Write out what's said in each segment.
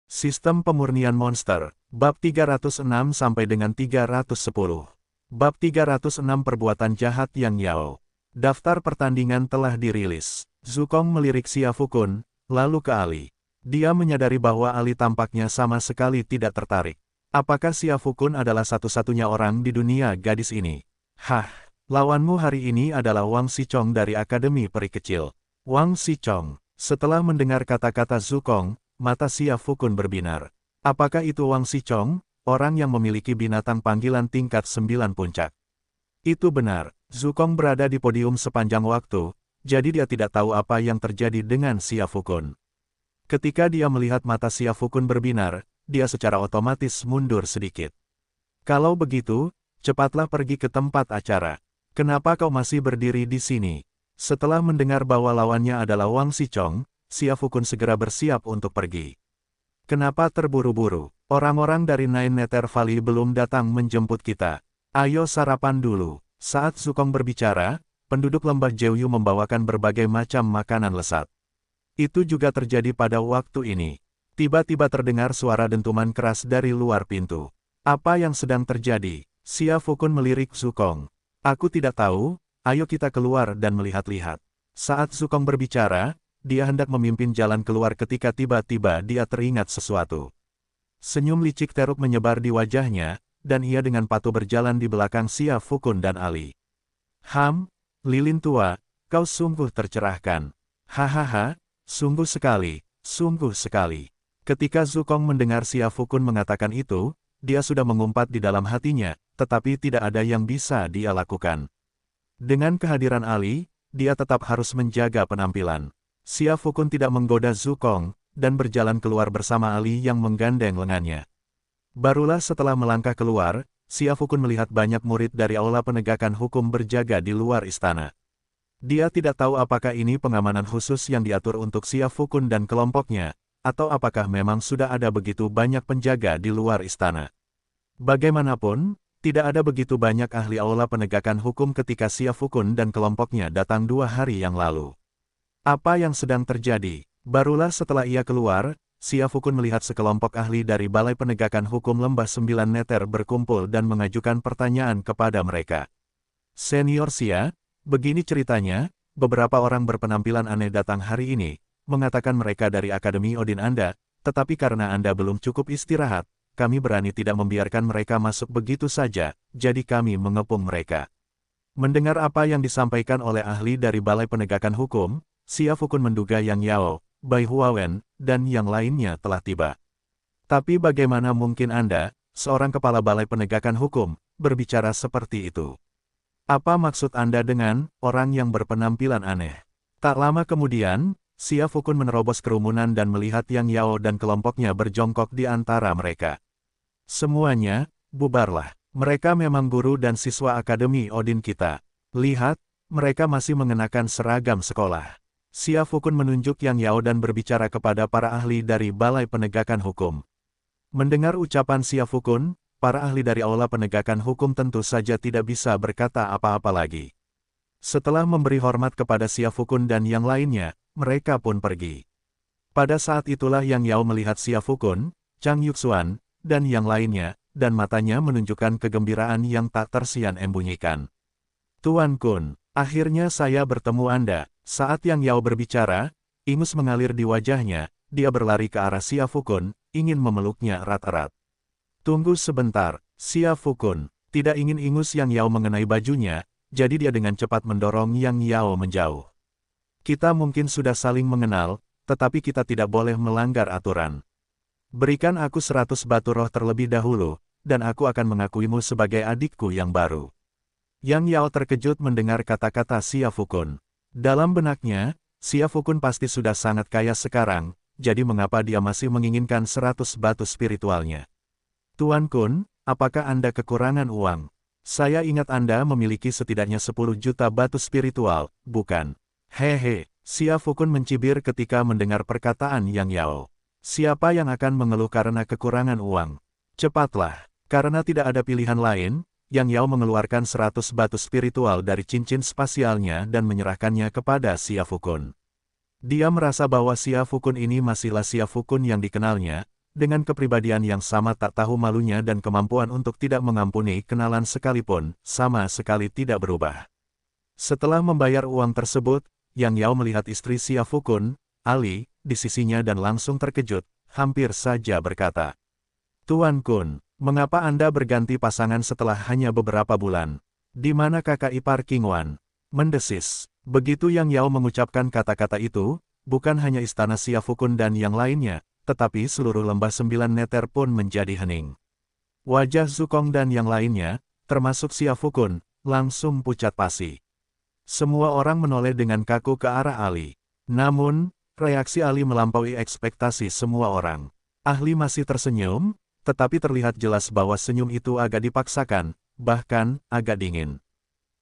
Sistem pemurnian monster, bab 306 sampai dengan 310. Bab 306 Perbuatan Jahat Yang Yao. Daftar pertandingan telah dirilis. Zukong melirik Xiafukun, lalu ke Ali. Dia menyadari bahwa Ali tampaknya sama sekali tidak tertarik. Apakah Xiafukun adalah satu-satunya orang di dunia gadis ini? Hah, lawanmu hari ini adalah Wang Xichong dari Akademi Peri Kecil. Wang Xichong. Setelah mendengar kata-kata Zukong, mata Xiafukun berbinar. Apakah itu Wang Xichong, orang yang memiliki binatang panggilan tingkat 9 puncak? Itu benar, Zukong berada di podium sepanjang waktu, jadi dia tidak tahu apa yang terjadi dengan Xiafukun. Ketika dia melihat mata Xiafukun berbinar, dia secara otomatis mundur sedikit. Kalau begitu, cepatlah pergi ke tempat acara. Kenapa kau masih berdiri di sini? Setelah mendengar bahwa lawannya adalah Wang Xichong, Xiafukun segera bersiap untuk pergi. Kenapa terburu-buru? Orang-orang dari Nine Nether Valley belum datang menjemput kita. Ayo sarapan dulu. Saat Zukong berbicara, penduduk lembah Jeoyu membawakan berbagai macam makanan lesat. Itu juga terjadi pada waktu ini. Tiba-tiba terdengar suara dentuman keras dari luar pintu. Apa yang sedang terjadi? Xiafukun melirik Zukong. Aku tidak tahu. Ayo kita keluar dan melihat-lihat. Saat Zukong berbicara, dia hendak memimpin jalan keluar ketika tiba-tiba dia teringat sesuatu. Senyum licik teruk menyebar di wajahnya, dan ia dengan patuh berjalan di belakang Xiafukun dan Ali. Lilin tua, kau sungguh tercerahkan. Hahaha, sungguh sekali, sungguh sekali. Ketika Zukong mendengar Xiafukun mengatakan itu, dia sudah mengumpat di dalam hatinya, tetapi tidak ada yang bisa dia lakukan. Dengan kehadiran Ali, dia tetap harus menjaga penampilan. Xiafukun tidak menggoda Zukong, dan berjalan keluar bersama Ali yang menggandeng lengannya. Barulah setelah melangkah keluar, Xiafukun melihat banyak murid dari Aula Penegakan Hukum berjaga di luar istana. Dia tidak tahu apakah ini pengamanan khusus yang diatur untuk Xiafukun dan kelompoknya, atau apakah memang sudah ada begitu banyak penjaga di luar istana. Bagaimanapun, tidak ada begitu banyak ahli Aula Penegakan Hukum ketika Xiafukun dan kelompoknya datang 2 hari yang lalu. Apa yang sedang terjadi? Barulah setelah ia keluar, Xiafukun melihat sekelompok ahli dari Balai Penegakan Hukum Lembah 9 Nether berkumpul dan mengajukan pertanyaan kepada mereka. Senior Xia, begini ceritanya, beberapa orang berpenampilan aneh datang hari ini, mengatakan mereka dari Akademi Odin Anda, tetapi karena Anda belum cukup istirahat, kami berani tidak membiarkan mereka masuk begitu saja, jadi kami mengepung mereka. Mendengar apa yang disampaikan oleh ahli dari Balai Penegakan Hukum, Xiafukun menduga Yang Yao, Bai Huawen, dan yang lainnya telah tiba. Tapi bagaimana mungkin Anda, seorang kepala Balai Penegakan Hukum, berbicara seperti itu? Apa maksud Anda dengan orang yang berpenampilan aneh? Tak lama kemudian, Xiafukun menerobos kerumunan dan melihat Yang Yao dan kelompoknya berjongkok di antara mereka. Semuanya, bubarlah. Mereka memang guru dan siswa Akademi Odin kita. Lihat, mereka masih mengenakan seragam sekolah. Xiafukun menunjuk Yang Yao dan berbicara kepada para ahli dari Balai Penegakan Hukum. Mendengar ucapan Xiafukun, para ahli dari Aula Penegakan Hukum tentu saja tidak bisa berkata apa-apa lagi. Setelah memberi hormat kepada Xiafukun dan yang lainnya, mereka pun pergi. Pada saat itulah Yang Yao melihat Xiafukun, Chang Yuxuan, dan yang lainnya, dan matanya menunjukkan kegembiraan yang tak tersian-embunyikan. Tuan Kun, akhirnya saya bertemu Anda. Saat Yang Yao berbicara, ingus mengalir di wajahnya, dia berlari ke arah Xiafukun, ingin memeluknya erat-erat. Tunggu sebentar, Xiafukun. Tidak ingin ingus Yang Yao mengenai bajunya, jadi dia dengan cepat mendorong Yang Yao menjauh. Kita mungkin sudah saling mengenal, tetapi kita tidak boleh melanggar aturan. Berikan aku 100 batu roh terlebih dahulu, dan aku akan mengakuimu sebagai adikku yang baru. Yang Yao terkejut mendengar kata-kata Xiafukun. Dalam benaknya, Xiafukun pasti sudah sangat kaya sekarang, jadi mengapa dia masih menginginkan 100 batu spiritualnya? Tuan Kun, apakah Anda kekurangan uang? Saya ingat Anda memiliki setidaknya 10 juta batu spiritual, bukan? Hehe, Xiafukun mencibir ketika mendengar perkataan Yang Yao. Siapa yang akan mengeluh karena kekurangan uang? Cepatlah, karena tidak ada pilihan lain, Yang Yao mengeluarkan 100 batu spiritual dari cincin spasialnya dan menyerahkannya kepada Xiafukun. Dia merasa bahwa Xiafukun ini masihlah Xiafukun yang dikenalnya, dengan kepribadian yang sama tak tahu malunya dan kemampuan untuk tidak mengampuni kenalan sekalipun, sama sekali tidak berubah. Setelah membayar uang tersebut, Yang Yao melihat istri Xia Fukun, Ali, di sisinya dan langsung terkejut, hampir saja berkata, "Tuan Kun, mengapa Anda berganti pasangan setelah hanya beberapa bulan? Di mana kakak ipar Qingwan?" Mendesis. Begitu Yang Yao mengucapkan kata-kata itu, bukan hanya istana Xia Fukun dan yang lainnya, tetapi seluruh lembah 9 meter pun menjadi hening. Wajah Zukong dan yang lainnya, termasuk Xia Fukun, langsung pucat pasi. Semua orang menoleh dengan kaku ke arah Ali. Namun, reaksi Ali melampaui ekspektasi semua orang. Ali masih tersenyum, tetapi terlihat jelas bahwa senyum itu agak dipaksakan, bahkan agak dingin.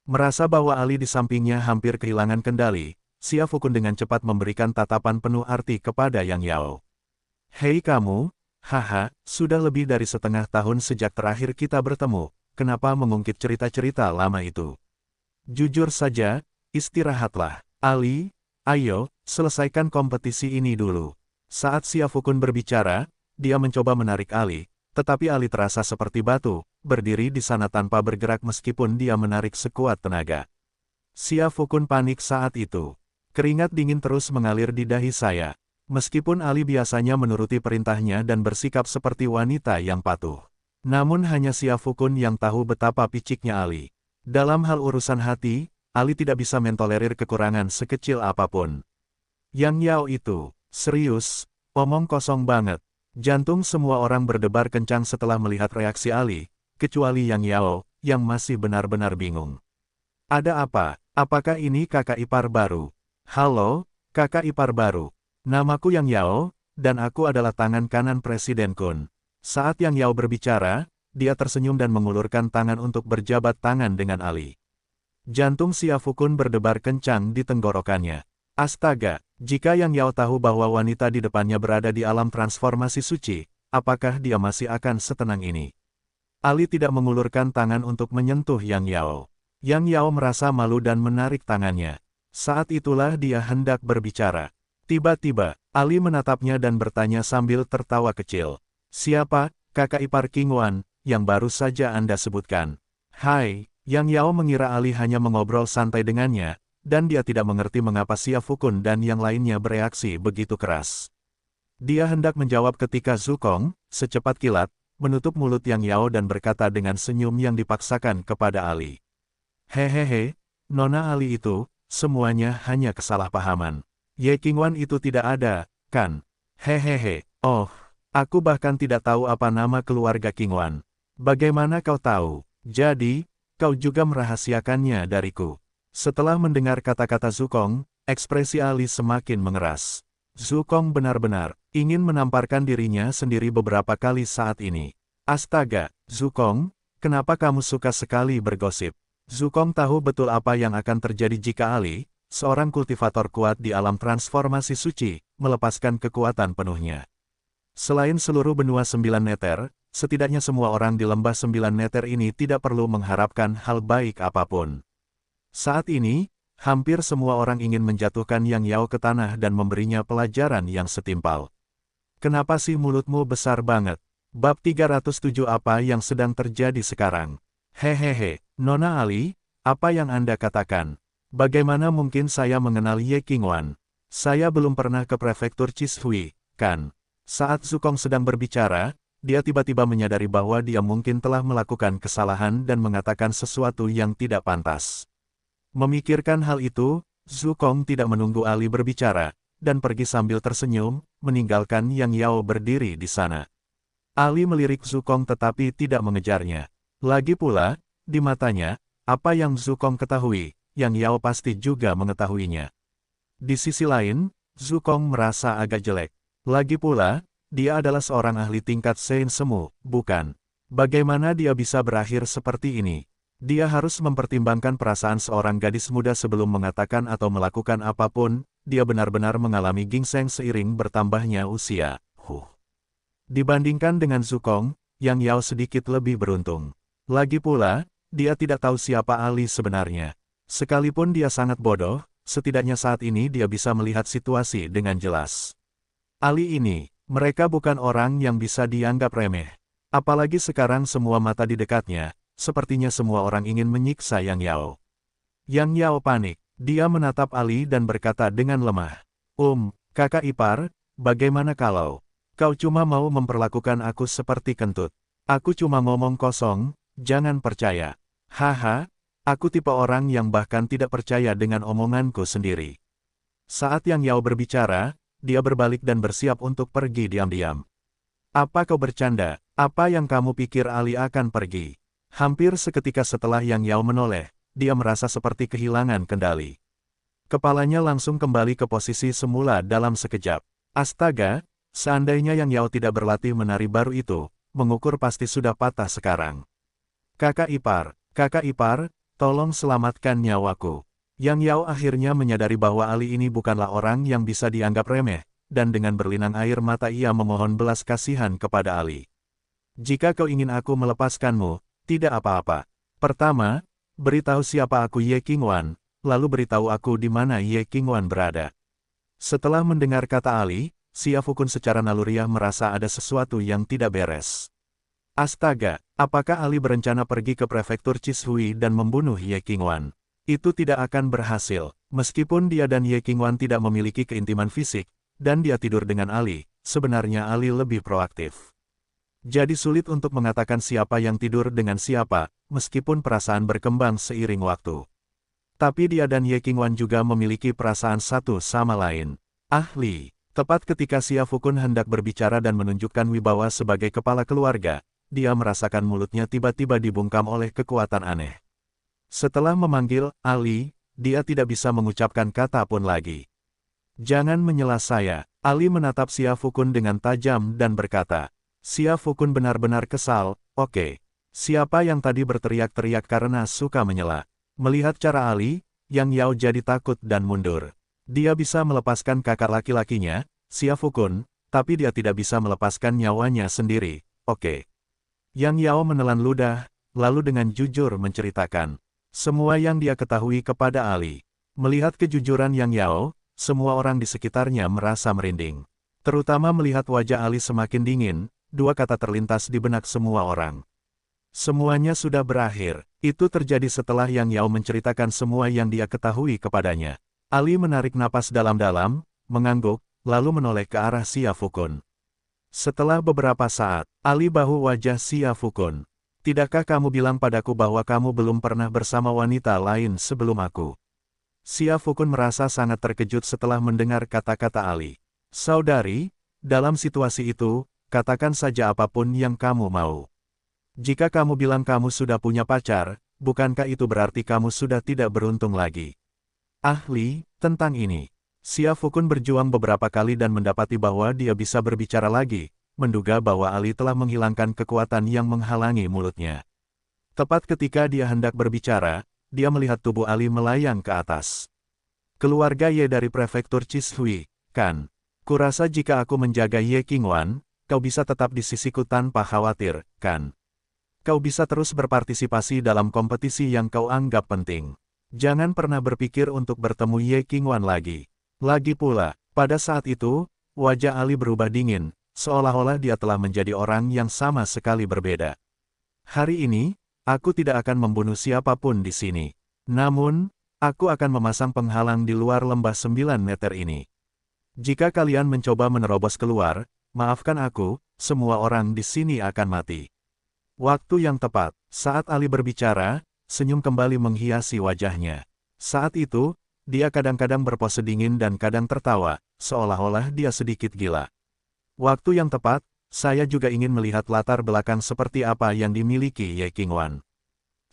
Merasa bahwa Ali di sampingnya hampir kehilangan kendali, Xia Fukun dengan cepat memberikan tatapan penuh arti kepada Yang Yao. "Hei kamu, haha, sudah lebih dari setengah tahun sejak terakhir kita bertemu, kenapa mengungkit cerita-cerita lama itu? Jujur saja, istirahatlah. Ali, ayo, selesaikan kompetisi ini dulu." Saat Xia Fukun berbicara, dia mencoba menarik Ali, tetapi Ali terasa seperti batu, berdiri di sana tanpa bergerak meskipun dia menarik sekuat tenaga. Xia Fukun panik saat itu. Keringat dingin terus mengalir di dahi saya. Meskipun Ali biasanya menuruti perintahnya dan bersikap seperti wanita yang patuh. Namun hanya Xia Fukun yang tahu betapa piciknya Ali. Dalam hal urusan hati, Ali tidak bisa mentolerir kekurangan sekecil apapun. Yang Yao itu, serius, omong kosong banget. Jantung semua orang berdebar kencang setelah melihat reaksi Ali, kecuali Yang Yao, yang masih benar-benar bingung. "Ada apa? Apakah ini kakak ipar baru?" "Halo, kakak ipar baru. Namaku Yang Yao, dan aku adalah tangan kanan Presiden Kun." Saat Yang Yao berbicara, dia tersenyum dan mengulurkan tangan untuk berjabat tangan dengan Ali. Jantung Xia Fukun berdebar kencang di tenggorokannya. Astaga, jika Yang Yao tahu bahwa wanita di depannya berada di alam transformasi suci, apakah dia masih akan setenang ini? Ali tidak mengulurkan tangan untuk menyentuh Yang Yao. Yang Yao merasa malu dan menarik tangannya. Saat itulah dia hendak berbicara. Tiba-tiba, Ali menatapnya dan bertanya sambil tertawa kecil. "Siapa, kakak ipar Qingwan, yang baru saja Anda sebutkan?" "Hai." Yang Yao mengira Ali hanya mengobrol santai dengannya, dan dia tidak mengerti mengapa Xia Fukun dan yang lainnya bereaksi begitu keras. Dia hendak menjawab ketika Zukong, secepat kilat, menutup mulut Yang Yao dan berkata dengan senyum yang dipaksakan kepada Ali. "Hehehe, Nona Ali itu, semuanya hanya kesalahpahaman. Ye Qingwan itu tidak ada, kan? Hehehe, oh, aku bahkan tidak tahu apa nama keluarga Qingwan. Bagaimana kau tahu? Jadi, kau juga merahasiakannya dariku." Setelah mendengar kata-kata Zukong, ekspresi Ali semakin mengeras. Zukong benar-benar ingin menamparkan dirinya sendiri beberapa kali saat ini. "Astaga, Zukong, kenapa kamu suka sekali bergosip?" Zukong tahu betul apa yang akan terjadi jika Ali, seorang kultivator kuat di alam transformasi suci, melepaskan kekuatan penuhnya. Selain seluruh benua 9 meter, setidaknya semua orang di lembah 9 meter ini tidak perlu mengharapkan hal baik apapun. Saat ini, hampir semua orang ingin menjatuhkan Yang Yao ke tanah dan memberinya pelajaran yang setimpal. "Kenapa sih mulutmu besar banget?" Bab 307. Apa yang sedang terjadi sekarang? "Hehehe, Nona Ali, apa yang Anda katakan? Bagaimana mungkin saya mengenal Ye Qingwan? Saya belum pernah ke prefektur Chishui, kan?" Saat Zukong sedang berbicara, dia tiba-tiba menyadari bahwa dia mungkin telah melakukan kesalahan dan mengatakan sesuatu yang tidak pantas. Memikirkan hal itu, Zukong tidak menunggu Ali berbicara, dan pergi sambil tersenyum, meninggalkan Yang Yao berdiri di sana. Ali melirik Zukong tetapi tidak mengejarnya. Lagi pula, di matanya, apa yang Zukong ketahui, Yang Yao pasti juga mengetahuinya. Di sisi lain, Zukong merasa agak jelek. Lagi pula, dia adalah seorang ahli tingkat Sein Semu, bukan? Bagaimana dia bisa berakhir seperti ini? Dia harus mempertimbangkan perasaan seorang gadis muda sebelum mengatakan atau melakukan apapun. Dia benar-benar mengalami gingseng seiring bertambahnya usia. Dibandingkan dengan Zukong, Yang Yao sedikit lebih beruntung. Lagi pula, dia tidak tahu siapa Ali sebenarnya. Sekalipun dia sangat bodoh, setidaknya saat ini dia bisa melihat situasi dengan jelas. Ali ini, Mereka bukan orang yang bisa dianggap remeh. Apalagi sekarang semua mata di dekatnya, sepertinya semua orang ingin menyiksa Yang Yao. Yang Yao panik. Dia menatap Ali dan berkata dengan lemah. Kakak ipar, bagaimana kalau kau cuma mau memperlakukan aku seperti kentut? Aku cuma ngomong kosong, jangan percaya. Haha, aku tipe orang yang bahkan tidak percaya dengan omonganku sendiri. Saat Yang Yao berbicara, dia berbalik dan bersiap untuk pergi diam-diam. Apa kau bercanda? Apa yang kamu pikir Ali akan pergi? Hampir seketika setelah Yang Yao menoleh, dia merasa seperti kehilangan kendali. Kepalanya langsung kembali ke posisi semula dalam sekejap. Astaga, seandainya Yang Yao tidak berlatih menari baru itu, mengukur pasti sudah patah sekarang. Kakak ipar, tolong selamatkan nyawaku. Yang Yao akhirnya menyadari bahwa Ali ini bukanlah orang yang bisa dianggap remeh, dan dengan berlinang air mata ia memohon belas kasihan kepada Ali. Jika kau ingin aku melepaskanmu, tidak apa-apa. Pertama, beritahu siapa aku Ye Qingwan, lalu beritahu aku di mana Ye Qingwan berada. Setelah mendengar kata Ali, Xia Fukun secara naluriah merasa ada sesuatu yang tidak beres. Astaga, apakah Ali berencana pergi ke prefektur Chishui dan membunuh Ye Qingwan? Itu tidak akan berhasil, meskipun dia dan Ye Qingwan tidak memiliki keintiman fisik, dan dia tidur dengan Ali, sebenarnya Ali lebih proaktif. Jadi sulit untuk mengatakan siapa yang tidur dengan siapa, meskipun perasaan berkembang seiring waktu. Tapi dia dan Ye Qingwan juga memiliki perasaan satu sama lain. Ahli, tepat ketika Xia Fukun hendak berbicara dan menunjukkan wibawa sebagai kepala keluarga, dia merasakan mulutnya tiba-tiba dibungkam oleh kekuatan aneh. Setelah memanggil Ali, dia tidak bisa mengucapkan kata pun lagi. Jangan menyela saya. Ali menatap Xia Fukun dengan tajam dan berkata. Xia Fukun benar-benar kesal. Oke. Siapa yang tadi berteriak-teriak karena suka menyela? Melihat cara Ali, Yang Yao jadi takut dan mundur. Dia bisa melepaskan kakak laki-lakinya, Xia Fukun, tapi dia tidak bisa melepaskan nyawanya sendiri. Oke. Yang Yao menelan ludah, lalu dengan jujur menceritakan semua yang dia ketahui kepada Ali. Melihat kejujuran Yang Yao, semua orang di sekitarnya merasa merinding. Terutama melihat wajah Ali semakin dingin, dua kata terlintas di benak semua orang. Semuanya sudah berakhir. Itu terjadi setelah Yang Yao menceritakan semua yang dia ketahui kepadanya. Ali menarik napas dalam-dalam, mengangguk, lalu menoleh ke arah Xia Fukun. Setelah beberapa saat, Ali bahu wajah Xia Fukun. Tidakkah kamu bilang padaku bahwa kamu belum pernah bersama wanita lain sebelum aku? Xia Fukun merasa sangat terkejut setelah mendengar kata-kata Ali. Saudari, dalam situasi itu, katakan saja apapun yang kamu mau. Jika kamu bilang kamu sudah punya pacar, bukankah itu berarti kamu sudah tidak beruntung lagi? Ahli, tentang ini. Xia Fukun berjuang beberapa kali dan mendapati bahwa dia bisa berbicara lagi, menduga bahwa Ali telah menghilangkan kekuatan yang menghalangi mulutnya. Tepat ketika dia hendak berbicara, dia melihat tubuh Ali melayang ke atas. Keluarga Ye dari prefektur Chishui, kan? Kurasa jika aku menjaga Ye Qingwan, kau bisa tetap di sisiku tanpa khawatir, kan? Kau bisa terus berpartisipasi dalam kompetisi yang kau anggap penting. Jangan pernah berpikir untuk bertemu Ye Qingwan lagi. Lagi pula, pada saat itu, wajah Ali berubah dingin, seolah-olah dia telah menjadi orang yang sama sekali berbeda. Hari ini, aku tidak akan membunuh siapapun di sini. Namun, aku akan memasang penghalang di luar lembah 9 meter ini. Jika kalian mencoba menerobos keluar, maafkan aku, semua orang di sini akan mati. Waktu yang tepat, saat Ali berbicara, senyum kembali menghiasi wajahnya. Saat itu, dia kadang-kadang berpose dingin dan kadang tertawa, seolah-olah dia sedikit gila. Waktu yang tepat, saya juga ingin melihat latar belakang seperti apa yang dimiliki Ye Qingwan.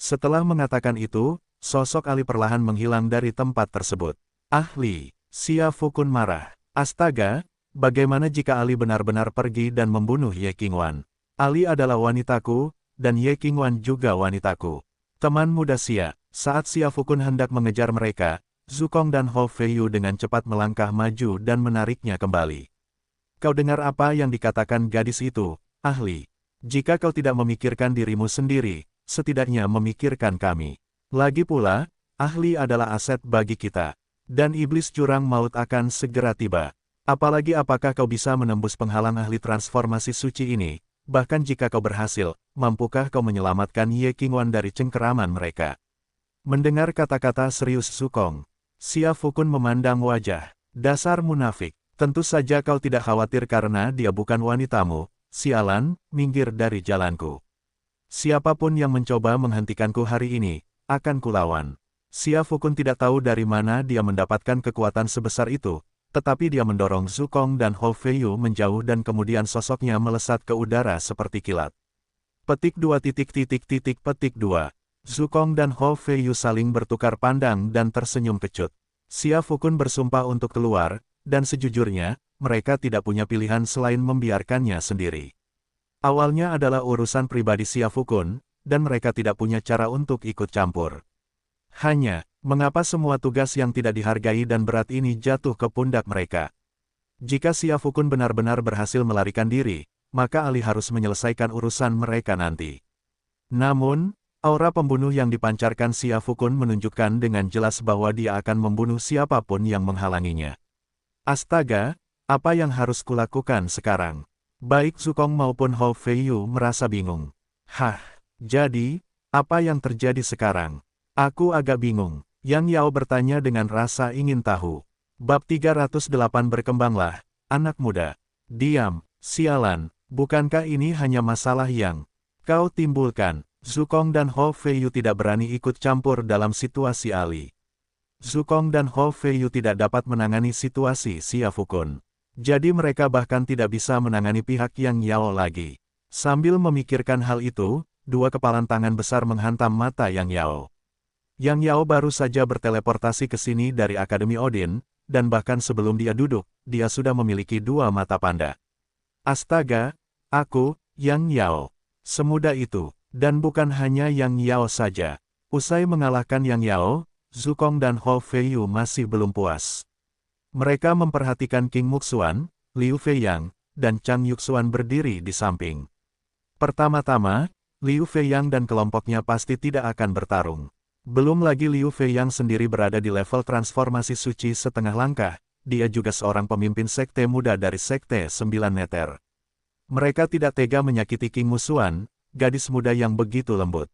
Setelah mengatakan itu, sosok Ali perlahan menghilang dari tempat tersebut. Ahli, Xia Fukun marah. Astaga, bagaimana jika Ali benar-benar pergi dan membunuh Ye Qingwan? Ali adalah wanitaku, dan Ye Qingwan juga wanitaku. Teman muda Xia, saat Xia Fukun hendak mengejar mereka, Zukong dan Hou Feiyu dengan cepat melangkah maju dan menariknya kembali. Kau dengar apa yang dikatakan gadis itu, ahli? Jika kau tidak memikirkan dirimu sendiri, setidaknya memikirkan kami. Lagi pula, ahli adalah aset bagi kita. Dan iblis jurang maut akan segera tiba. Apalagi apakah kau bisa menembus penghalang ahli transformasi suci ini? Bahkan jika kau berhasil, mampukah kau menyelamatkan Ye Qingwan dari cengkeraman mereka? Mendengar kata-kata serius Zukong, Xia Fukun memandang wajah. Dasar munafik, tentu saja kau tidak khawatir karena dia bukan wanitamu. Sialan, minggir dari jalanku. Siapapun yang mencoba menghentikanku hari ini, akan kulawan. Xia Fukun tidak tahu dari mana dia mendapatkan kekuatan sebesar itu, tetapi dia mendorong Zukong dan Hou Feiyu menjauh dan kemudian sosoknya melesat ke udara seperti kilat. Petik 2. Zukong dan Hou Feiyu saling bertukar pandang dan tersenyum kecut. Xia Fukun bersumpah untuk keluar, dan sejujurnya, mereka tidak punya pilihan selain membiarkannya sendiri. Awalnya adalah urusan pribadi Xia Fukun, dan mereka tidak punya cara untuk ikut campur. Hanya, mengapa semua tugas yang tidak dihargai dan berat ini jatuh ke pundak mereka? Jika Xia Fukun benar-benar berhasil melarikan diri, maka Ali harus menyelesaikan urusan mereka nanti. Namun, aura pembunuh yang dipancarkan Xia Fukun menunjukkan dengan jelas bahwa dia akan membunuh siapapun yang menghalanginya. Astaga, apa yang harus kulakukan sekarang? Baik Zukong maupun Hou Feiyu merasa bingung. Jadi, apa yang terjadi sekarang? Aku agak bingung. Yang Yao bertanya dengan rasa ingin tahu. Bab 308 berkembanglah, anak muda. Diam, sialan, bukankah ini hanya masalah yang kau timbulkan? Zukong dan Hou Feiyu tidak berani ikut campur dalam situasi Ali. Zukong dan Hou Feiyu tidak dapat menangani situasi Xia Fukun. Jadi mereka bahkan tidak bisa menangani pihak Yang Yao lagi. Sambil memikirkan hal itu, dua kepalan tangan besar menghantam mata Yang Yao. Yang Yao baru saja berteleportasi ke sini dari Akademi Odin, dan bahkan sebelum dia duduk, dia sudah memiliki dua mata panda. Astaga, aku, Yang Yao. Semudah itu, dan bukan hanya Yang Yao saja. Usai mengalahkan Yang Yao, Zukong dan Hou Feiyu masih belum puas. Mereka memperhatikan King Muxuan, Liu Feiyang, dan Chang Yuxuan berdiri di samping. Pertama-tama, Liu Feiyang dan kelompoknya pasti tidak akan bertarung. Belum lagi Liu Feiyang sendiri berada di level transformasi suci setengah langkah, dia juga seorang pemimpin sekte muda dari sekte 9 Neter. Mereka tidak tega menyakiti King Muxuan, gadis muda yang begitu lembut.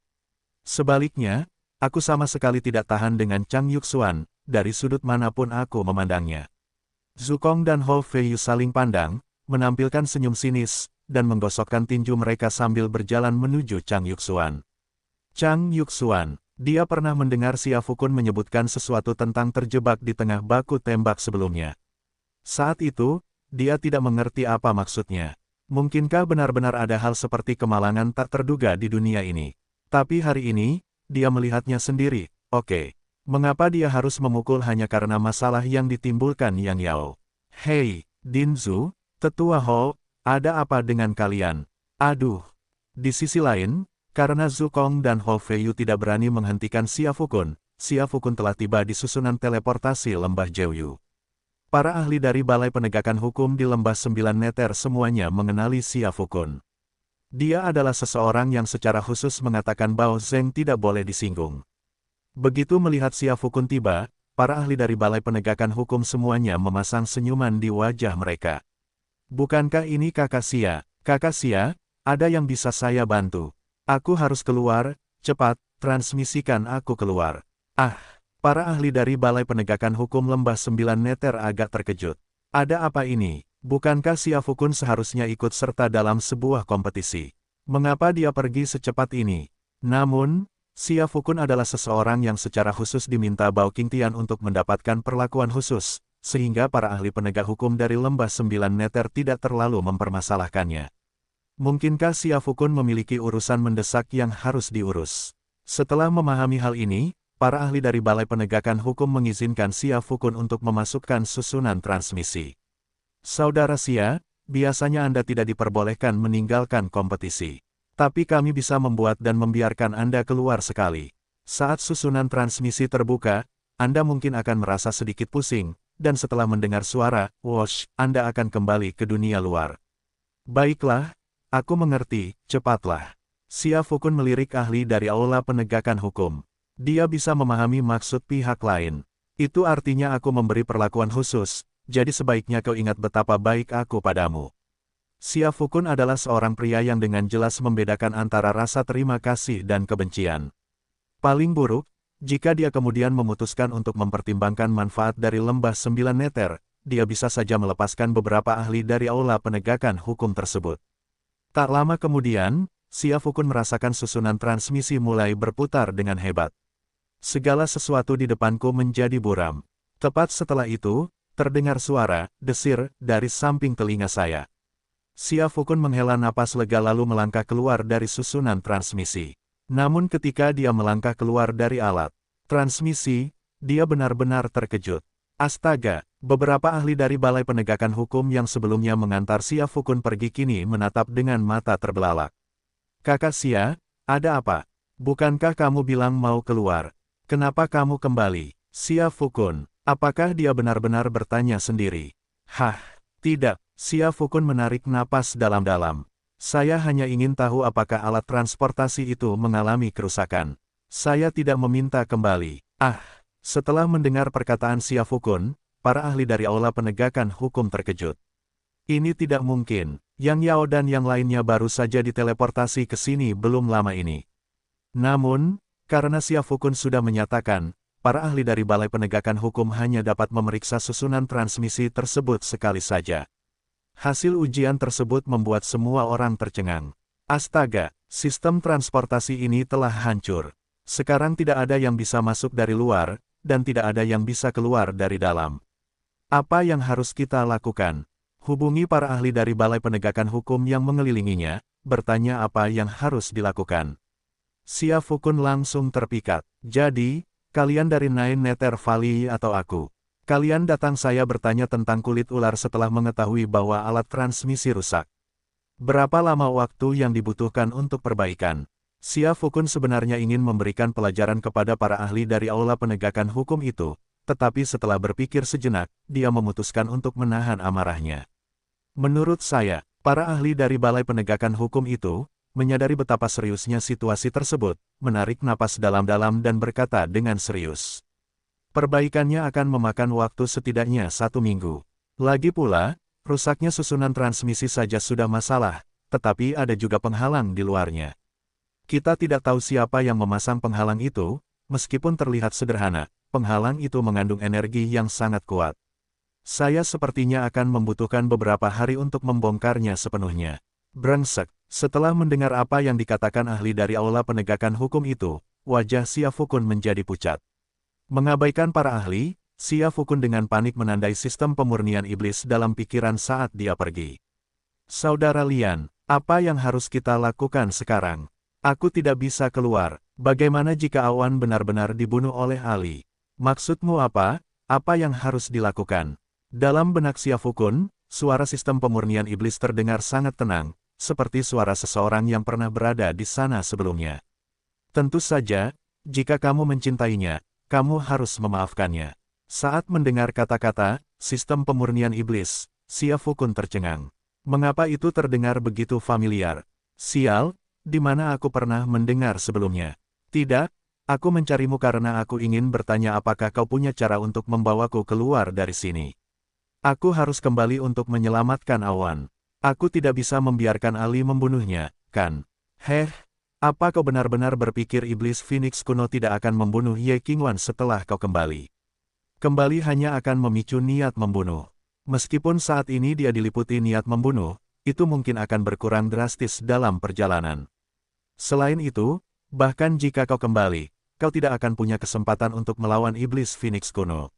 Sebaliknya, aku sama sekali tidak tahan dengan Chang Yuxuan, dari sudut manapun aku memandangnya. Zukong dan Hou Feiyu saling pandang, menampilkan senyum sinis, dan menggosokkan tinju mereka sambil berjalan menuju Chang Yuxuan. Chang Yuxuan. Dia pernah mendengar Xia Fukun menyebutkan sesuatu tentang terjebak di tengah baku tembak sebelumnya. Saat itu, dia tidak mengerti apa maksudnya. Mungkinkah benar-benar ada hal seperti kemalangan tak terduga di dunia ini? Tapi hari ini, dia melihatnya sendiri. Oke, mengapa dia harus memukul hanya karena masalah yang ditimbulkan Yang Yao? Hei, Dinzu, Tetua Hou, ada apa dengan kalian? Aduh. Di sisi lain, karena Zukong dan Hou Feiyu tidak berani menghentikan Xia Fukun telah tiba di susunan teleportasi Lembah Jiuyu. Para ahli dari Balai Penegakan Hukum di Lembah 9 Neter semuanya mengenali Xia Fukun. Dia adalah seseorang yang secara khusus mengatakan Bao Zeng tidak boleh disinggung. Begitu melihat Xia Fukun tiba, para ahli dari Balai Penegakan Hukum semuanya memasang senyuman di wajah mereka. Bukankah ini kakak Xia? Kakak Xia, ada yang bisa saya bantu? Aku harus keluar, cepat, transmisikan aku keluar. Para ahli dari Balai Penegakan Hukum Lembah 9 Neter agak terkejut. Ada apa ini? Bukankah Xia Fukun seharusnya ikut serta dalam sebuah kompetisi? Mengapa dia pergi secepat ini? Namun, Xia Fukun adalah seseorang yang secara khusus diminta Bao Qingtian untuk mendapatkan perlakuan khusus, sehingga para ahli penegak hukum dari Lembah 9 Neter tidak terlalu mempermasalahkannya. Mungkinkah Xia Fukun memiliki urusan mendesak yang harus diurus? Setelah memahami hal ini, para ahli dari Balai Penegakan Hukum mengizinkan Xia Fukun untuk memasukkan susunan transmisi. Saudara Xia, biasanya Anda tidak diperbolehkan meninggalkan kompetisi. Tapi kami bisa membuat dan membiarkan Anda keluar sekali. Saat susunan transmisi terbuka, Anda mungkin akan merasa sedikit pusing, dan setelah mendengar suara, whoosh, Anda akan kembali ke dunia luar. Baiklah. Aku mengerti, cepatlah. Xia Fukun melirik ahli dari Aula Penegakan Hukum. Dia bisa memahami maksud pihak lain. Itu artinya aku memberi perlakuan khusus, jadi sebaiknya kau ingat betapa baik aku padamu. Xia Fukun adalah seorang pria yang dengan jelas membedakan antara rasa terima kasih dan kebencian. Paling buruk, jika dia kemudian memutuskan untuk mempertimbangkan manfaat dari lembah 9 meter, dia bisa saja melepaskan beberapa ahli dari aula penegakan hukum tersebut. Tak lama kemudian, Xia Fukun merasakan susunan transmisi mulai berputar dengan hebat. Segala sesuatu di depanku menjadi buram. Tepat setelah itu, terdengar suara desir dari samping telinga saya. Xia Fukun menghela napas lega lalu melangkah keluar dari susunan transmisi. Namun ketika dia melangkah keluar dari alat transmisi, dia benar-benar terkejut. Astaga, beberapa ahli dari Balai Penegakan Hukum yang sebelumnya mengantar Xia Fukun pergi kini menatap dengan mata terbelalak. Kakak Xia, ada apa? Bukankah kamu bilang mau keluar? Kenapa kamu kembali? Xia Fukun, apakah dia benar-benar bertanya sendiri? Hah, tidak. Xia Fukun menarik napas dalam-dalam. Saya hanya ingin tahu apakah alat transportasi itu mengalami kerusakan. Saya tidak meminta kembali. Setelah mendengar perkataan Xia Fukun, para ahli dari aula penegakan hukum terkejut. Ini tidak mungkin. Yang Yao dan yang lainnya baru saja diteleportasi ke sini belum lama ini. Namun, karena Xia Fukun sudah menyatakan, para ahli dari Balai Penegakan Hukum hanya dapat memeriksa susunan transmisi tersebut sekali saja. Hasil ujian tersebut membuat semua orang tercengang. Astaga, sistem transportasi ini telah hancur. Sekarang tidak ada yang bisa masuk dari luar, dan tidak ada yang bisa keluar dari dalam. Apa yang harus kita lakukan? Hubungi para ahli dari Balai Penegakan Hukum yang mengelilinginya, bertanya apa yang harus dilakukan. Xia Fukun langsung terpikat. Jadi, kalian dari Nine Nether Valley atau aku? Kalian datang saya bertanya tentang kulit ular setelah mengetahui bahwa alat transmisi rusak. Berapa lama waktu yang dibutuhkan untuk perbaikan? Xia Fukun sebenarnya ingin memberikan pelajaran kepada para ahli dari aula penegakan hukum itu, tetapi setelah berpikir sejenak, dia memutuskan untuk menahan amarahnya. Menurut saya, para ahli dari Balai Penegakan Hukum itu, menyadari betapa seriusnya situasi tersebut, menarik napas dalam-dalam dan berkata dengan serius. Perbaikannya akan memakan waktu setidaknya 1 minggu. Lagi pula, rusaknya susunan transmisi saja sudah masalah, tetapi ada juga penghalang di luarnya. Kita tidak tahu siapa yang memasang penghalang itu, meskipun terlihat sederhana, penghalang itu mengandung energi yang sangat kuat. Saya sepertinya akan membutuhkan beberapa hari untuk membongkarnya sepenuhnya. Brengsek, setelah mendengar apa yang dikatakan ahli dari aula penegakan hukum itu, wajah Xia Fukun menjadi pucat. Mengabaikan para ahli, Xia Fukun dengan panik menandai sistem pemurnian iblis dalam pikiran saat dia pergi. Saudara Lian, apa yang harus kita lakukan sekarang? Aku tidak bisa keluar. Bagaimana jika Awan benar-benar dibunuh oleh Ali? Maksudmu apa? Apa yang harus dilakukan? Dalam benak Xia Fukun, suara sistem pemurnian iblis terdengar sangat tenang, seperti suara seseorang yang pernah berada di sana sebelumnya. Tentu saja, jika kamu mencintainya, kamu harus memaafkannya. Saat mendengar kata-kata, sistem pemurnian iblis, Xia Fukun tercengang. Mengapa itu terdengar begitu familiar? Sial, di mana aku pernah mendengar sebelumnya? Tidak, aku mencarimu karena aku ingin bertanya apakah kau punya cara untuk membawaku keluar dari sini. Aku harus kembali untuk menyelamatkan Awan. Aku tidak bisa membiarkan Ali membunuhnya, kan? Apa kau benar-benar berpikir iblis Phoenix kuno tidak akan membunuh Ye Qingwan setelah kau kembali? Kembali hanya akan memicu niat membunuh. Meskipun saat ini dia diliputi niat membunuh, itu mungkin akan berkurang drastis dalam perjalanan. Selain itu, bahkan jika kau kembali, kau tidak akan punya kesempatan untuk melawan iblis Phoenix kuno.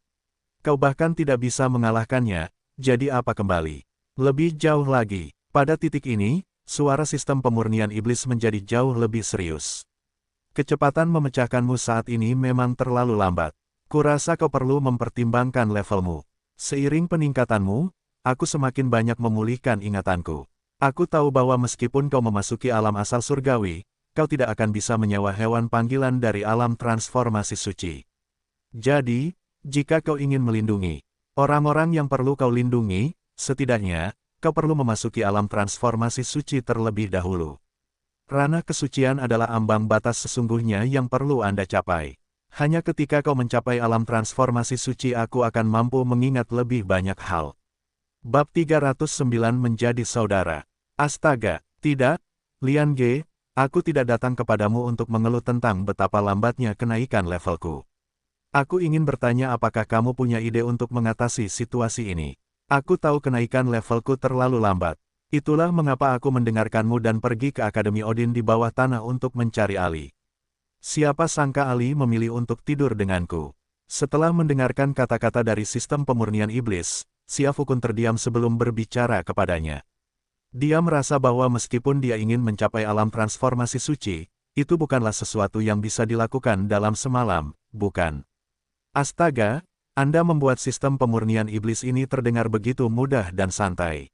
Kau bahkan tidak bisa mengalahkannya, jadi apa kembali? Lebih jauh lagi, pada titik ini, suara sistem pemurnian iblis menjadi jauh lebih serius. Kecepatan memecahkanmu saat ini memang terlalu lambat. Kurasa kau perlu mempertimbangkan levelmu. Seiring peningkatanmu, aku semakin banyak memulihkan ingatanku. Aku tahu bahwa meskipun kau memasuki alam asal surgawi, kau tidak akan bisa menyewa hewan panggilan dari alam transformasi suci. Jadi, jika kau ingin melindungi orang-orang yang perlu kau lindungi, setidaknya, kau perlu memasuki alam transformasi suci terlebih dahulu. Ranah kesucian adalah ambang batas sesungguhnya yang perlu Anda capai. Hanya ketika kau mencapai alam transformasi suci aku akan mampu mengingat lebih banyak hal. Bab 309 menjadi saudara. Astaga, tidak, Lian Ge, aku tidak datang kepadamu untuk mengeluh tentang betapa lambatnya kenaikan levelku. Aku ingin bertanya apakah kamu punya ide untuk mengatasi situasi ini. Aku tahu kenaikan levelku terlalu lambat. Itulah mengapa aku mendengarkanmu dan pergi ke Akademi Odin di bawah tanah untuk mencari Ali. Siapa sangka Ali memilih untuk tidur denganku. Setelah mendengarkan kata-kata dari sistem pemurnian iblis, Xia Fukun terdiam sebelum berbicara kepadanya. Dia merasa bahwa meskipun dia ingin mencapai alam transformasi suci, itu bukanlah sesuatu yang bisa dilakukan dalam semalam, bukan? Astaga, Anda membuat sistem pemurnian iblis ini terdengar begitu mudah dan santai.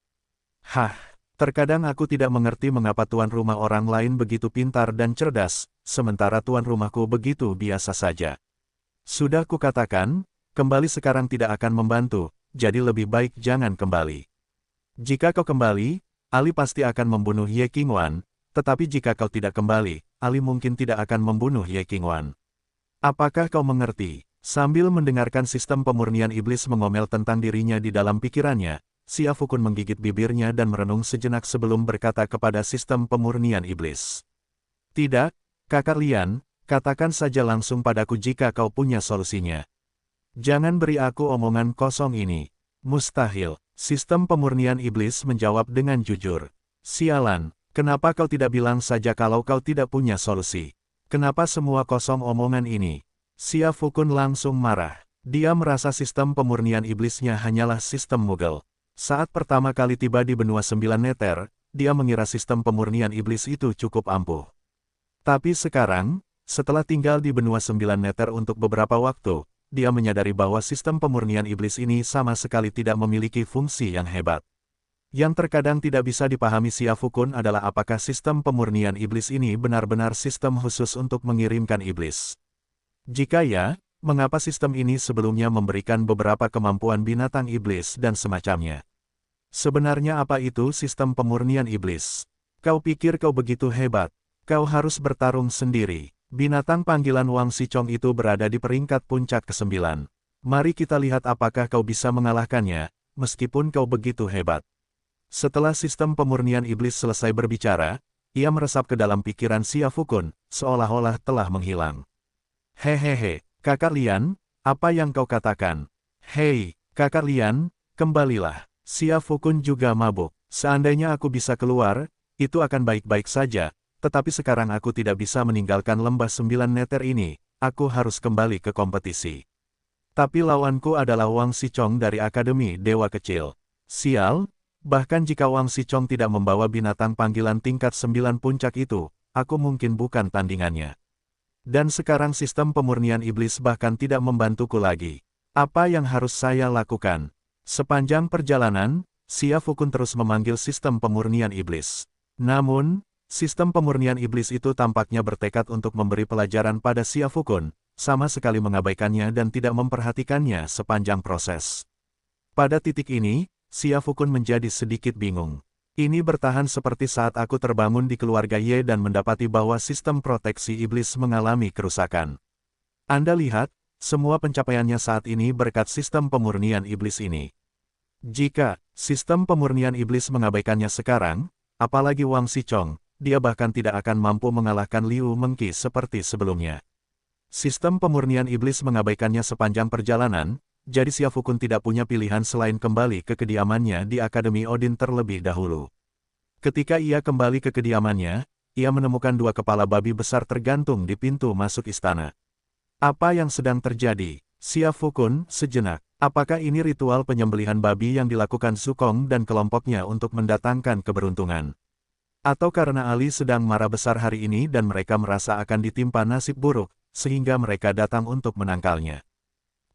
Hah, terkadang aku tidak mengerti mengapa tuan rumah orang lain begitu pintar dan cerdas, sementara tuan rumahku begitu biasa saja. Sudah kukatakan, kembali sekarang tidak akan membantu, jadi lebih baik jangan kembali. Jika kau kembali, Ali pasti akan membunuh Ye Qingwan, tetapi jika kau tidak kembali, Ali mungkin tidak akan membunuh Ye Qingwan. Apakah kau mengerti? Sambil mendengarkan sistem pemurnian iblis mengomel tentang dirinya di dalam pikirannya, Xia Fukun menggigit bibirnya dan merenung sejenak sebelum berkata kepada sistem pemurnian iblis. Tidak, Kakak Lian, katakan saja langsung padaku jika kau punya solusinya. Jangan beri aku omongan kosong ini. Mustahil, sistem pemurnian iblis menjawab dengan jujur. Sialan, kenapa kau tidak bilang saja kalau kau tidak punya solusi? Kenapa semua kosong omongan ini? Xia Fukun langsung marah. Dia merasa sistem pemurnian iblisnya hanyalah sistem mugel. Saat pertama kali tiba di benua 9 neter, dia mengira sistem pemurnian iblis itu cukup ampuh. Tapi sekarang, setelah tinggal di benua 9 neter untuk beberapa waktu, dia menyadari bahwa sistem pemurnian iblis ini sama sekali tidak memiliki fungsi yang hebat. Yang terkadang tidak bisa dipahami Xia Fukun adalah apakah sistem pemurnian iblis ini benar-benar sistem khusus untuk mengirimkan iblis. Jika ya, mengapa sistem ini sebelumnya memberikan beberapa kemampuan binatang iblis dan semacamnya? Sebenarnya apa itu sistem pemurnian iblis? Kau pikir kau begitu hebat? Kau harus bertarung sendiri. Binatang panggilan Wang Xichong itu berada di peringkat puncak ke-9. Mari kita lihat apakah kau bisa mengalahkannya, meskipun kau begitu hebat. Setelah sistem pemurnian iblis selesai berbicara, ia meresap ke dalam pikiran Xia Fukun, seolah-olah telah menghilang. Hehehe, Kakak Lian, apa yang kau katakan? Hei, Kakak Lian, kembalilah. Xia Fukun juga mabuk. Seandainya aku bisa keluar, itu akan baik-baik saja, tetapi sekarang aku tidak bisa meninggalkan lembah 9 neter ini, aku harus kembali ke kompetisi. Tapi lawanku adalah Wang Xichong dari Akademi Dewa Kecil. Sial, bahkan jika Wang Xichong tidak membawa binatang panggilan tingkat 9 puncak itu, aku mungkin bukan tandingannya. Dan sekarang sistem pemurnian iblis bahkan tidak membantuku lagi. Apa yang harus saya lakukan? Sepanjang perjalanan, Xia Fukun terus memanggil sistem pemurnian iblis. Namun, sistem pemurnian iblis itu tampaknya bertekad untuk memberi pelajaran pada Xia Fukun, sama sekali mengabaikannya dan tidak memperhatikannya sepanjang proses. Pada titik ini, Xia Fukun menjadi sedikit bingung. Ini bertahan seperti saat aku terbangun di keluarga Ye dan mendapati bahwa sistem proteksi iblis mengalami kerusakan. Anda lihat, semua pencapaiannya saat ini berkat sistem pemurnian iblis ini. Jika sistem pemurnian iblis mengabaikannya sekarang, apalagi Wang Xichong, dia bahkan tidak akan mampu mengalahkan Liu Mengqi seperti sebelumnya. Sistem pemurnian iblis mengabaikannya sepanjang perjalanan, jadi Xia Fukun tidak punya pilihan selain kembali ke kediamannya di Akademi Odin terlebih dahulu. Ketika ia kembali ke kediamannya, ia menemukan 2 kepala babi besar tergantung di pintu masuk istana. Apa yang sedang terjadi? Xia Fukun, sejenak. Apakah ini ritual penyembelihan babi yang dilakukan Zukong dan kelompoknya untuk mendatangkan keberuntungan? Atau karena Ali sedang marah besar hari ini dan mereka merasa akan ditimpa nasib buruk, sehingga mereka datang untuk menangkalnya?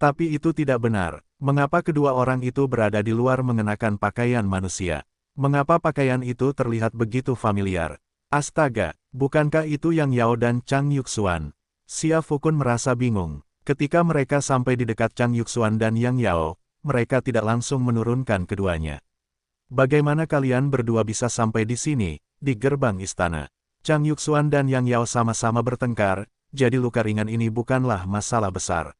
Tapi itu tidak benar. Mengapa kedua orang itu berada di luar mengenakan pakaian manusia? Mengapa pakaian itu terlihat begitu familiar? Astaga, bukankah itu Yang Yao dan Chang Yuxuan? Xia Fukun merasa bingung. Ketika mereka sampai di dekat Chang Yuxuan dan Yang Yao, mereka tidak langsung menurunkan keduanya. Bagaimana kalian berdua bisa sampai di sini, di gerbang istana? Chang Yuxuan dan Yang Yao sama-sama bertengkar, jadi luka ringan ini bukanlah masalah besar.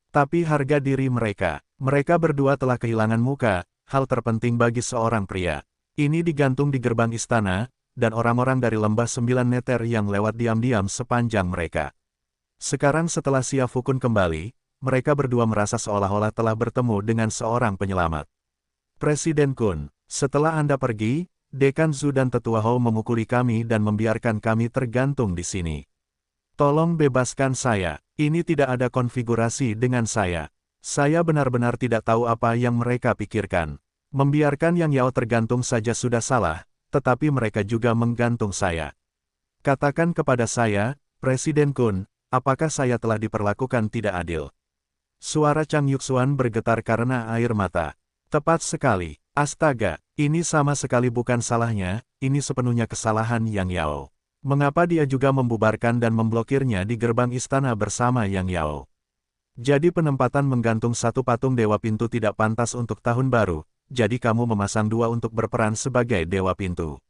Tapi harga diri mereka. Mereka berdua telah kehilangan muka, hal terpenting bagi seorang pria. Ini digantung di gerbang istana, dan orang-orang dari lembah 9 meter yang lewat diam-diam sepanjang mereka. Sekarang setelah Xia Fukun kembali, mereka berdua merasa seolah-olah telah bertemu dengan seorang penyelamat. Presiden Kun, setelah Anda pergi, Dekan Zhu dan Tetua Hou memukuli kami dan membiarkan kami tergantung di sini. Tolong bebaskan saya, ini tidak ada konfigurasi dengan saya. Saya benar-benar tidak tahu apa yang mereka pikirkan. Membiarkan Yang Yao tergantung saja sudah salah, tetapi mereka juga menggantung saya. Katakan kepada saya, Presiden Kun, apakah saya telah diperlakukan tidak adil? Suara Chang Yuxuan bergetar karena air mata. Tepat sekali, astaga, ini sama sekali bukan salahnya, ini sepenuhnya kesalahan Yang Yao. Mengapa dia juga membubarkan dan memblokirnya di gerbang istana bersama Yang Yao? Jadi penempatan menggantung satu patung Dewa Pintu tidak pantas untuk tahun baru, jadi kamu memasang dua untuk berperan sebagai Dewa Pintu.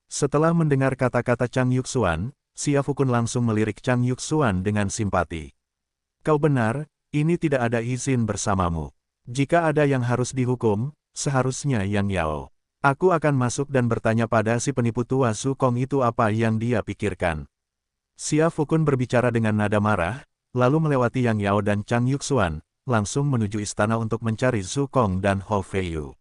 Setelah mendengar kata-kata Chang Yuxuan, Xia Fukun langsung melirik Chang Yuxuan dengan simpati. Kau benar, ini tidak ada izin bersamamu. Jika ada yang harus dihukum, seharusnya Yang Yao. Aku akan masuk dan bertanya pada si penipu tua Su Kong itu apa yang dia pikirkan. Xia Fukun berbicara dengan nada marah, lalu melewati Yang Yao dan Chang Yuxuan, langsung menuju istana untuk mencari Su Kong dan Hou Feiyu.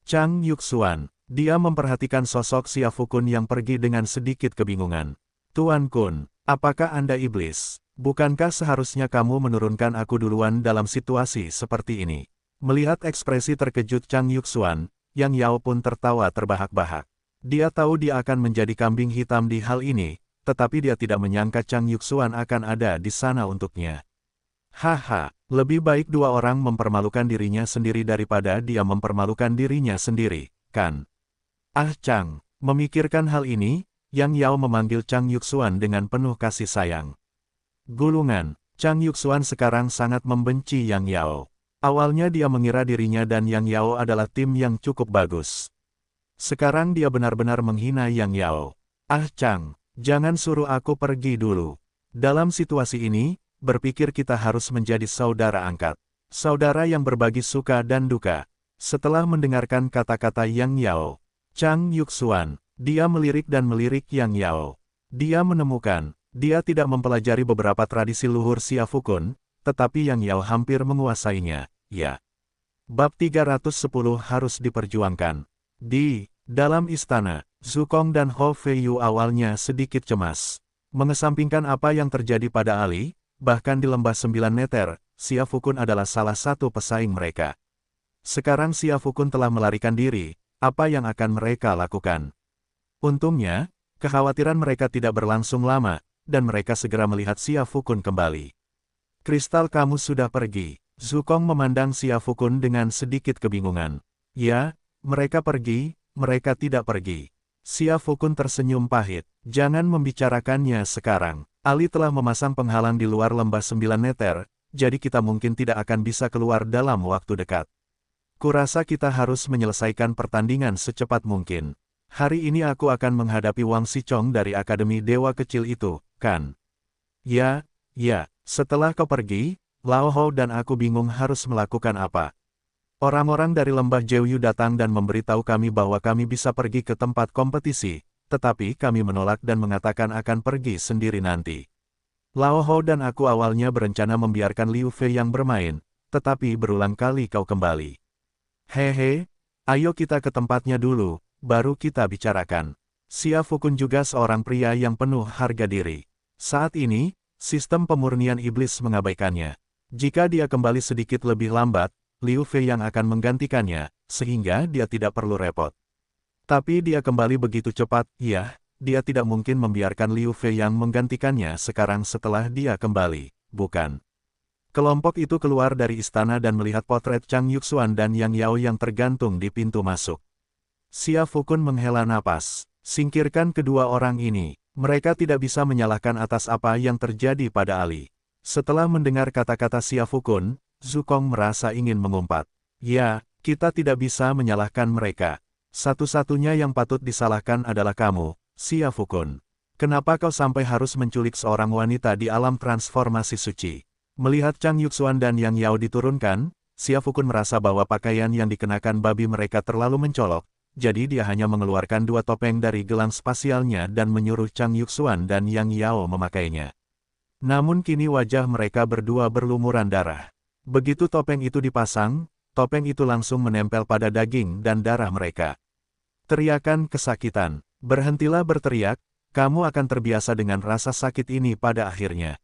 Chang Yuxuan, dia memperhatikan sosok Xia Fukun yang pergi dengan sedikit kebingungan. Tuan Kun, apakah Anda iblis? Bukankah seharusnya kamu menurunkan aku duluan dalam situasi seperti ini? Melihat ekspresi terkejut Chang Yuxuan, Yang Yao pun tertawa terbahak-bahak. Dia tahu dia akan menjadi kambing hitam di hal ini, tetapi dia tidak menyangka Chang Yuxuan akan ada di sana untuknya. Haha, lebih baik dua orang mempermalukan dirinya sendiri daripada dia mempermalukan dirinya sendiri, kan? Ah Chang, memikirkan hal ini, Yang Yao memanggil Chang Yuxuan dengan penuh kasih sayang. Gulungan, Chang Yuxuan sekarang sangat membenci Yang Yao. Awalnya dia mengira dirinya dan Yang Yao adalah tim yang cukup bagus. Sekarang dia benar-benar menghina Yang Yao. Ah Chang, jangan suruh aku pergi dulu. Dalam situasi ini, berpikir kita harus menjadi saudara angkat. Saudara yang berbagi suka dan duka. Setelah mendengarkan kata-kata Yang Yao, Chang Yuxuan, dia melirik dan melirik Yang Yao. Dia menemukan, dia tidak mempelajari beberapa tradisi luhur Xia Fukun, tetapi Yang Yao hampir menguasainya, ya. Bab 310 harus diperjuangkan. Di dalam istana, Su Kong dan Hou Feiyu awalnya sedikit cemas. Mengesampingkan apa yang terjadi pada Ali, bahkan di lembah 9 meter, Xia Fukun adalah salah satu pesaing mereka. Sekarang Xia Fukun telah melarikan diri, apa yang akan mereka lakukan? Untungnya, kekhawatiran mereka tidak berlangsung lama, dan mereka segera melihat Xia Fukun kembali. Kristal kamu sudah pergi. Su Kong memandang Xia Fukun dengan sedikit kebingungan. Ya, mereka pergi, mereka tidak pergi. Xia Fukun tersenyum pahit. Jangan membicarakannya sekarang. Ali telah memasang penghalang di luar lembah 9 meter, jadi kita mungkin tidak akan bisa keluar dalam waktu dekat. Kurasa kita harus menyelesaikan pertandingan secepat mungkin. Hari ini aku akan menghadapi Wang Xichong dari Akademi Dewa Kecil itu, kan? Ya, setelah kau pergi, Lao Hou dan aku bingung harus melakukan apa. Orang-orang dari lembah Jeoyu datang dan memberitahu kami bahwa kami bisa pergi ke tempat kompetisi, tetapi kami menolak dan mengatakan akan pergi sendiri nanti. Lao Hou dan aku awalnya berencana membiarkan Liu Fei yang bermain, tetapi berulang kali kau kembali. Hehe, ayo kita ke tempatnya dulu, baru kita bicarakan. Xia Fukun juga seorang pria yang penuh harga diri. Saat ini, sistem pemurnian iblis mengabaikannya. Jika dia kembali sedikit lebih lambat, Liu Fei yang akan menggantikannya, sehingga dia tidak perlu repot. Tapi dia kembali begitu cepat, ya, dia tidak mungkin membiarkan Liu Fei yang menggantikannya sekarang setelah dia kembali, bukan? Kelompok itu keluar dari istana dan melihat potret Chang Yuxuan dan Yang Yao yang tergantung di pintu masuk. Xia Fukun menghela napas. Singkirkan kedua orang ini. Mereka tidak bisa menyalahkan atas apa yang terjadi pada Ali. Setelah mendengar kata-kata Xia Fukun, Su Kong merasa ingin mengumpat. Ya, kita tidak bisa menyalahkan mereka. Satu-satunya yang patut disalahkan adalah kamu, Xia Fukun. Kenapa kau sampai harus menculik seorang wanita di alam transformasi suci? Melihat Chang Yuxuan dan Yang Yao diturunkan, Xia Fukun merasa bahwa pakaian yang dikenakan babi mereka terlalu mencolok, jadi dia hanya mengeluarkan dua topeng dari gelang spasialnya dan menyuruh Chang Yuxuan dan Yang Yao memakainya. Namun kini wajah mereka berdua berlumuran darah. Begitu topeng itu dipasang, topeng itu langsung menempel pada daging dan darah mereka. Teriakan kesakitan. Berhentilah berteriak, kamu akan terbiasa dengan rasa sakit ini pada akhirnya.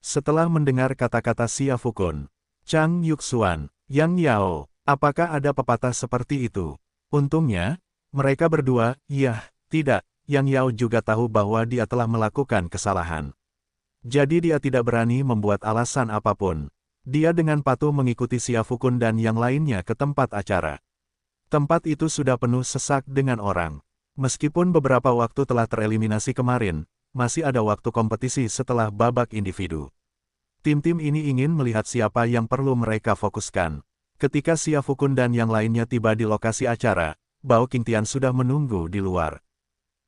Setelah mendengar kata-kata Xia Fukun, Chang Yuxuan, Yang Yao, apakah ada pepatah seperti itu? Untungnya, mereka berdua, tidak, Yang Yao juga tahu bahwa dia telah melakukan kesalahan. Jadi dia tidak berani membuat alasan apapun. Dia dengan patuh mengikuti Xia Fukun dan yang lainnya ke tempat acara. Tempat itu sudah penuh sesak dengan orang. Meskipun beberapa waktu telah tereliminasi kemarin, masih ada waktu kompetisi setelah babak individu. Tim-tim ini ingin melihat siapa yang perlu mereka fokuskan. Ketika Xia Fukun dan yang lainnya tiba di lokasi acara, Bao Qingtian sudah menunggu di luar.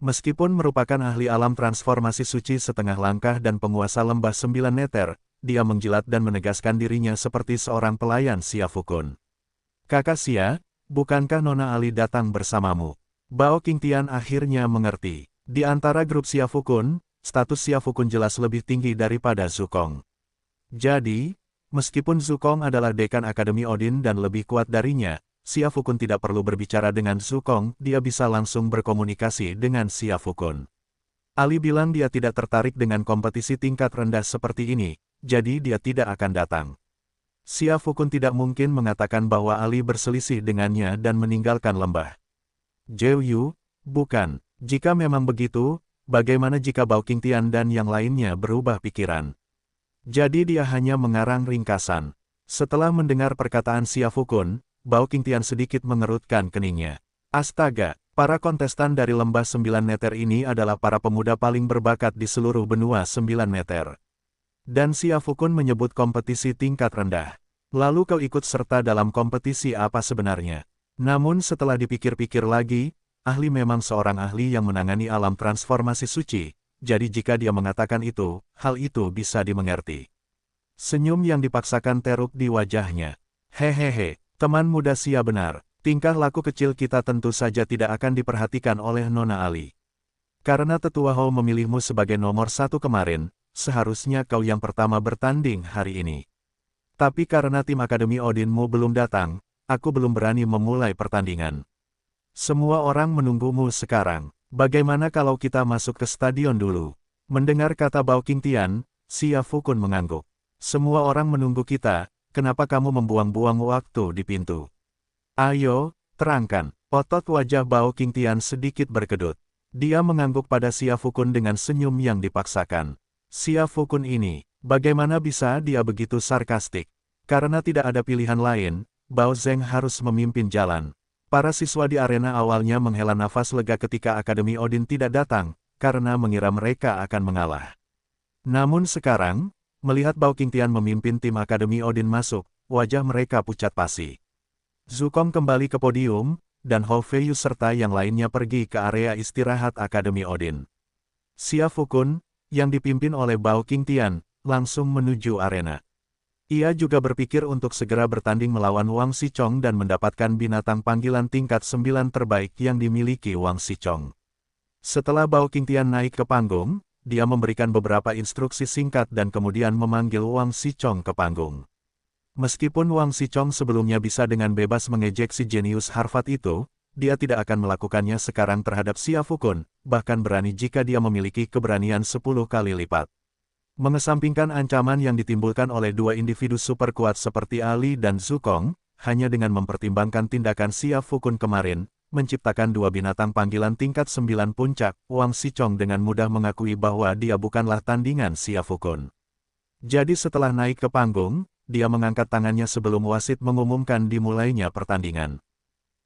Meskipun merupakan ahli alam transformasi suci setengah langkah dan penguasa lembah 9 meter, dia menjilat dan menegaskan dirinya seperti seorang pelayan Xia Fukun. Kakak Xia, bukankah Nona Ali datang bersamamu? Bao Qingtian akhirnya mengerti. Di antara grup Xia Fukun, status Xia Fukun jelas lebih tinggi daripada Zukong. Jadi, meskipun Zukong adalah dekan Akademi Odin dan lebih kuat darinya, Xia Fukun tidak perlu berbicara dengan Zukong, dia bisa langsung berkomunikasi dengan Xia Fukun. Ali bilang dia tidak tertarik dengan kompetisi tingkat rendah seperti ini, jadi dia tidak akan datang. Xia Fukun tidak mungkin mengatakan bahwa Ali berselisih dengannya dan meninggalkan lembah. Zhou Yu, bukan. Jika memang begitu, bagaimana jika Bao Qingtian dan yang lainnya berubah pikiran? Jadi dia hanya mengarang ringkasan. Setelah mendengar perkataan Xia Fukun, Bao Qingtian sedikit mengerutkan keningnya. Astaga, para kontestan dari lembah 9 meter ini adalah para pemuda paling berbakat di seluruh benua 9 meter. Dan Xia Fukun menyebut kompetisi tingkat rendah. Lalu kau ikut serta dalam kompetisi apa sebenarnya? Namun setelah dipikir-pikir lagi, ahli memang seorang ahli yang menangani alam transformasi suci, jadi jika dia mengatakan itu, hal itu bisa dimengerti. Senyum yang dipaksakan teruk di wajahnya. Hehehe, teman muda Xia benar, tingkah laku kecil kita tentu saja tidak akan diperhatikan oleh Nona Ali. Karena Tetua Hou memilihmu sebagai nomor 1 kemarin, seharusnya kau yang pertama bertanding hari ini. Tapi karena tim Akademi Odinmu belum datang, aku belum berani memulai pertandingan. Semua orang menunggumu sekarang. Bagaimana kalau kita masuk ke stadion dulu? Mendengar kata Bao Qingtian, Xia Fukun mengangguk. Semua orang menunggu kita, kenapa kamu membuang-buang waktu di pintu? Ayo, terangkan. Otot wajah Bao Qingtian sedikit berkedut. Dia mengangguk pada Xia Fukun dengan senyum yang dipaksakan. Xia Fukun ini, bagaimana bisa dia begitu sarkastik? Karena tidak ada pilihan lain, Bao Zeng harus memimpin jalan. Para siswa di arena awalnya menghela nafas lega ketika Akademi Odin tidak datang, karena mengira mereka akan mengalah. Namun sekarang, melihat Bao Qingtian memimpin tim Akademi Odin masuk, wajah mereka pucat pasi. Zukong kembali ke podium, dan Hou Feiyu serta yang lainnya pergi ke area istirahat Akademi Odin. Xia Fukun, yang dipimpin oleh Bao Qingtian, langsung menuju arena. Ia juga berpikir untuk segera bertanding melawan Wang Xichong dan mendapatkan binatang panggilan tingkat 9 terbaik yang dimiliki Wang Xichong. Setelah Bao Qingtian naik ke panggung, dia memberikan beberapa instruksi singkat dan kemudian memanggil Wang Xichong ke panggung. Meskipun Wang Xichong sebelumnya bisa dengan bebas mengejek si jenius Harvard itu, dia tidak akan melakukannya sekarang terhadap Xia Fukun, bahkan berani jika dia memiliki keberanian 10 kali lipat. Mengesampingkan ancaman yang ditimbulkan oleh dua individu super kuat seperti Ali dan Zukong, hanya dengan mempertimbangkan tindakan Xia Fukun kemarin, menciptakan dua binatang panggilan tingkat 9 puncak, Wang Xichong dengan mudah mengakui bahwa dia bukanlah tandingan Xia Fukun. Jadi setelah naik ke panggung, dia mengangkat tangannya sebelum wasit mengumumkan dimulainya pertandingan.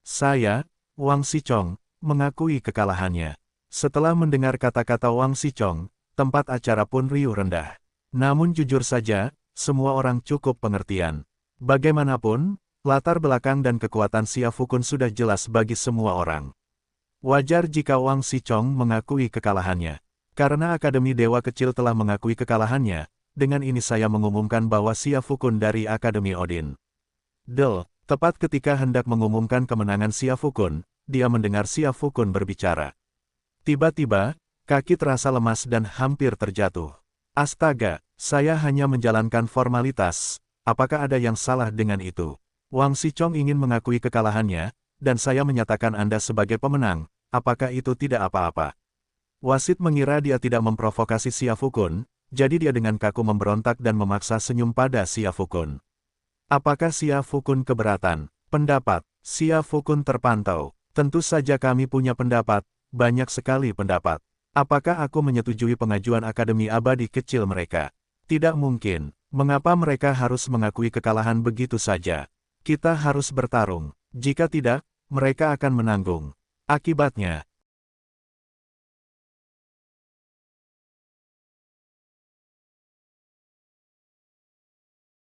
Saya, Wang Xichong, mengakui kekalahannya. Setelah mendengar kata-kata Wang Xichong, tempat acara pun riuh rendah. Namun jujur saja, semua orang cukup pengertian. Bagaimanapun, latar belakang dan kekuatan Xia Fukun sudah jelas bagi semua orang. Wajar jika Wang Xichong mengakui kekalahannya. Karena Akademi Dewa Kecil telah mengakui kekalahannya, dengan ini saya mengumumkan bahwa Xia Fukun dari Akademi Odin. Tepat ketika hendak mengumumkan kemenangan Xia Fukun, dia mendengar Xia Fukun berbicara. Tiba-tiba, kaki terasa lemas dan hampir terjatuh. Astaga, saya hanya menjalankan formalitas, apakah ada yang salah dengan itu? Wang Xichong ingin mengakui kekalahannya, dan saya menyatakan Anda sebagai pemenang, apakah itu tidak apa-apa? Wasit mengira dia tidak memprovokasi Xia Fukun, jadi dia dengan kaku memberontak dan memaksa senyum pada Xia Fukun. Apakah Xia Fukun keberatan? Pendapat, Xia Fukun terpantau. Tentu saja kami punya pendapat, banyak sekali pendapat. Apakah aku menyetujui pengajuan Akademi Abadi Kecil mereka? Tidak mungkin. Mengapa mereka harus mengakui kekalahan begitu saja? Kita harus bertarung. Jika tidak, mereka akan menanggung. Akibatnya,